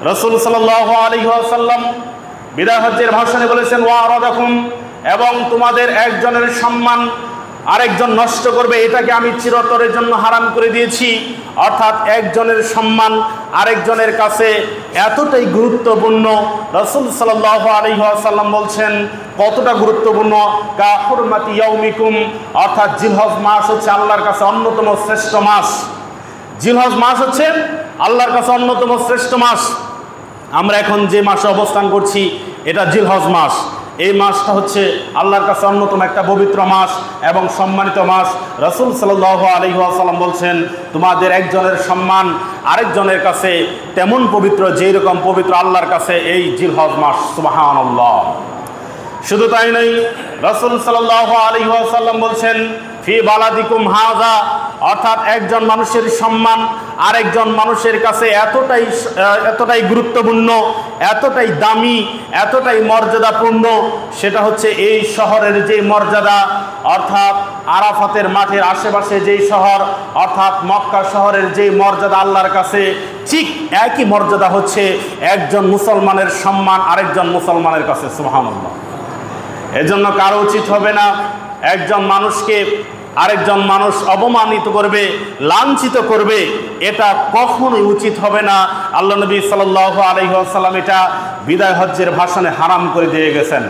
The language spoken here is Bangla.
রাসূল সাল্লাল্লাহু আলাইহি ওয়াসাল্লাম বিদায় হজ্জের ভাষণে বলেছেন, ওয়ারাদাকুম, এবং তোমাদের একজনের সম্মান আরেকজন নষ্ট করবে, এটাকে আমি চিরতরের জন্য হারাম করে দিয়েছি। অর্থাৎ একজনের সম্মান আরেকজনের কাছে এতটাই গুরুত্বপূর্ণ। রাসূল সাল্লাল্লাহু আলাইহি ওয়াসাল্লাম বলছেন কতটা গুরুত্বপূর্ণ, কা হুরমাতি ইয়াউমিকুম, অর্থাৎ জিলহজ মাস হচ্ছে আল্লাহর কাছে অন্যতম শ্রেষ্ঠ মাস। জিলহজ মাস হচ্ছে আল্লাহর কাছে অন্যতম শ্রেষ্ঠ মাস। আমরা এখন যে মাসে অবস্থান করছি এটা জিলহজ মাস। এই মাসটা হচ্ছে আল্লাহর কাছে অন্যতম একটা পবিত্র মাস এবং সম্মানিত মাস। রাসূল সাল্লাল্লাহু আলাইহি ওয়াসাল্লাম বলছেন তোমাদের একজনের সম্মান আরেকজনের কাছে তেমন পবিত্র যেই রকম পবিত্র আল্লাহর কাছে এই জিলহজ মাস। সুবহানাল্লাহ। শুধু তাই নয়, রাসূল সাল্লাল্লাহু আলাইহি ওয়াসাল্লাম বলছেন ফি বালাদিকুম হাযা, অর্থাৎ একজন মানুষের সম্মান আরেকজন মানুষের কাছে এতটাই গুরুত্বপূর্ণ, এতটাই দামি, এতটাই মর্যাদাপূর্ণ, সেটা হচ্ছে এই শহরের যে মর্যাদা, অর্থাৎ আরাফাতের মাঠের আশেপাশে যেই শহর, অর্থাৎ মক্কা শহরের যেই মর্যাদা আল্লাহর কাছে, ঠিক একই মর্যাদা হচ্ছে একজন মুসলমানের সম্মান আরেকজন মুসলমানের কাছে। সুবহানাল্লাহ। এজন্য কারো উচিত হবে না একজন মানুষকে আরেকজন মানুষ অপমানিত করবে, লাঞ্ছিত করবে, এটা কখনোই উচিত হবে না। আল্লাহ নবী সাল্লাল্লাহু আলাইহি ওয়াসাল্লাম এটা বিদায় হজ্জের ভাষণে হারাম করে দিয়ে গেছেন।